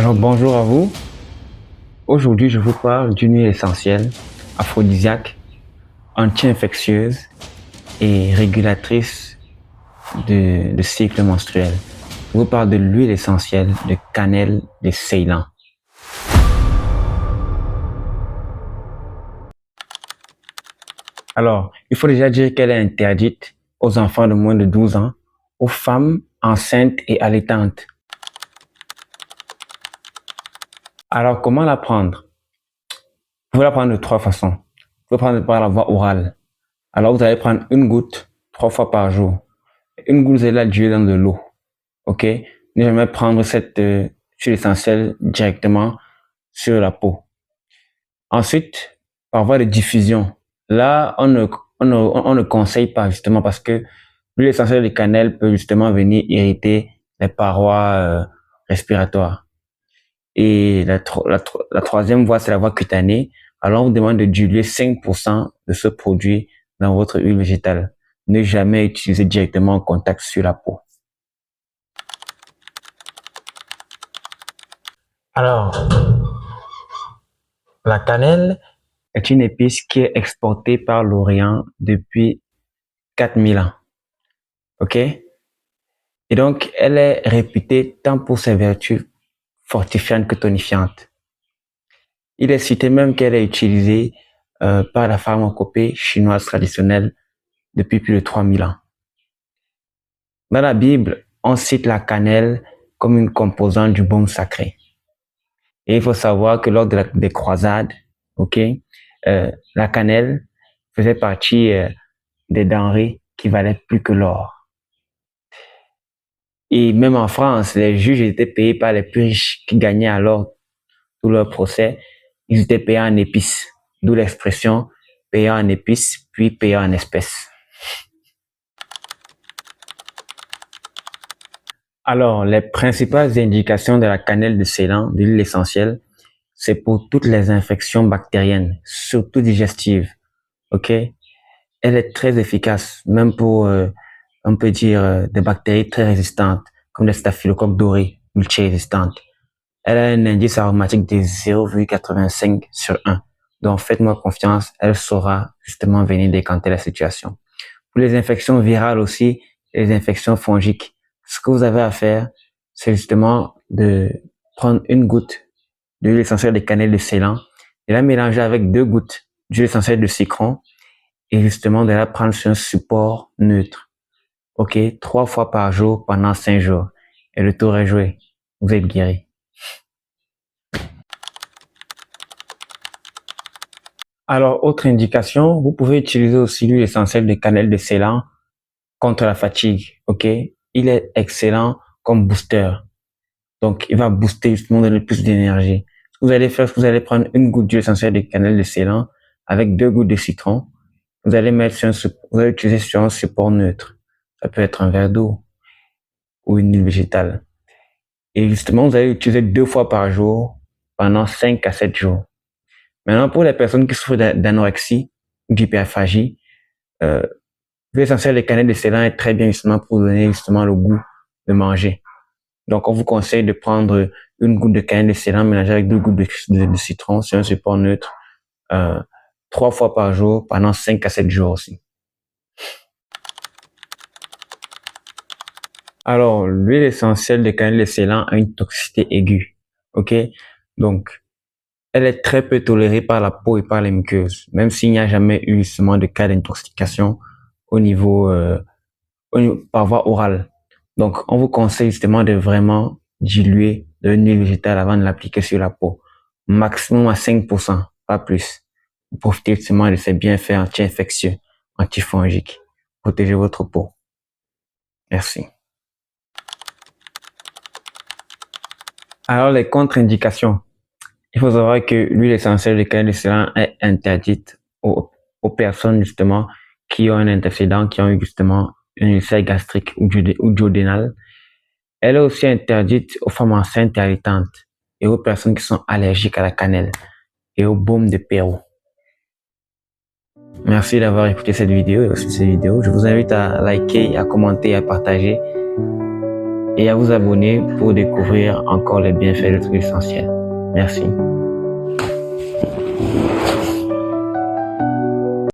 Alors bonjour à vous. Aujourd'hui, je vous parle d'une huile essentielle, aphrodisiaque, anti-infectieuse et régulatrice de cycle menstruel. Je vous parle de l'huile essentielle de cannelle de Ceylan. Alors, il faut déjà dire qu'elle est interdite aux enfants de moins de 12 ans, aux femmes enceintes et allaitantes. Alors, comment la prendre? Vous pouvez la prendre de trois façons. Vous pouvez prendre par la voie orale. Alors, vous allez prendre une goutte 3 fois par jour. Une goutte, vous allez la diluer dans de l'eau. Ok? Ne jamais prendre cette huile essentielle directement sur la peau. Ensuite, par voie de diffusion, là, on ne conseille pas justement parce que l'huile essentielle de cannelle peut justement venir irriter les parois respiratoires. Et la troisième voie, c'est la voie cutanée. Alors, on vous demande de diluer 5% de ce produit dans votre huile végétale. Ne jamais utiliser directement en contact sur la peau. Alors, la cannelle est une épice qui est exportée par l'Orient depuis 4000 ans. OK? Et donc, elle est réputée tant pour ses vertus fortifiantes que tonifiantes. Il est cité même qu'elle est utilisée par la pharmacopée chinoise traditionnelle depuis plus de 3000 ans. Dans la Bible, on cite la cannelle comme une composante du baume sacré. Et il faut savoir que lors des croisades, ok, la cannelle faisait partie des denrées qui valaient plus que l'or. Et même en France, les juges étaient payés par les plus riches qui gagnaient alors tout leur procès. Ils étaient payés en épices, d'où l'expression payé en épices, puis payé en espèces. Alors, les principales indications de la cannelle de Ceylan, de l'huile essentielle, c'est pour toutes les infections bactériennes, surtout digestives. Ok? Elle est très efficace, même pour, on peut dire, des bactéries très résistantes, comme les staphylocoques dorés, multirésistantes. Elle a un indice aromatique de 0,85/1. Donc, faites-moi confiance, elle saura justement venir décanter la situation. Pour les infections virales aussi, les infections fongiques, ce que vous avez à faire, c'est justement de prendre une goutte d'huile essentielle de cannelle de Ceylan et la mélanger avec 2 gouttes d'huile essentielle de citron et justement de la prendre sur un support neutre. Ok, 3 fois par jour pendant 5 jours. Et le tour est joué. Vous êtes guéri. Alors, autre indication, vous pouvez utiliser aussi l'huile essentielle de cannelle de Ceylan contre la fatigue. Ok, il est excellent comme booster. Donc, il va booster justement, donner plus d'énergie. Ce que vous allez faire, vous allez prendre une goutte d'huile essentielle de cannelle de Ceylan avec 2 gouttes de citron. Vous allez vous allez utiliser sur un support neutre. Ça peut être un verre d'eau ou une huile végétale. Et justement, vous allez l'utiliser 2 fois par jour pendant 5 à 7 jours. Maintenant, pour les personnes qui souffrent d'anorexie ou d'hyperphagie, l'huile essentielle de cannelle de Ceylan est très bien justement pour donner justement le goût de manger. Donc, on vous conseille de prendre une goutte de cannelle de Ceylan mélangée avec 2 gouttes de citron sur un support neutre 3 fois par jour pendant 5 à 7 jours aussi. Alors, l'huile essentielle de cannelle de Ceylan a une toxicité aiguë. Ok? Donc, elle est très peu tolérée par la peau et par les muqueuses, même s'il n'y a jamais eu justement de cas d'intoxication au niveau, par voie orale. Donc, on vous conseille justement de vraiment diluer de l'huile végétale avant de l'appliquer sur la peau. Maximum à 5%, pas plus. Vous profitez justement de ces bienfaits anti-infectieux, antifongiques. Protégez votre peau. Merci. Alors, les contre-indications. Il faut savoir que l'huile essentielle de cannelle de Ceylan est interdite aux personnes justement qui ont un antécédent, qui ont eu justement une ulcère gastrique ou duodénale. Elle est aussi interdite aux femmes enceintes et allaitantes et aux personnes qui sont allergiques à la cannelle et au baume de Pérou. Merci d'avoir écouté cette vidéo et aussi cette vidéo. Je vous invite à liker, à commenter, à partager et à vous abonner pour découvrir encore les bienfaits de l'huile essentielle. Merci.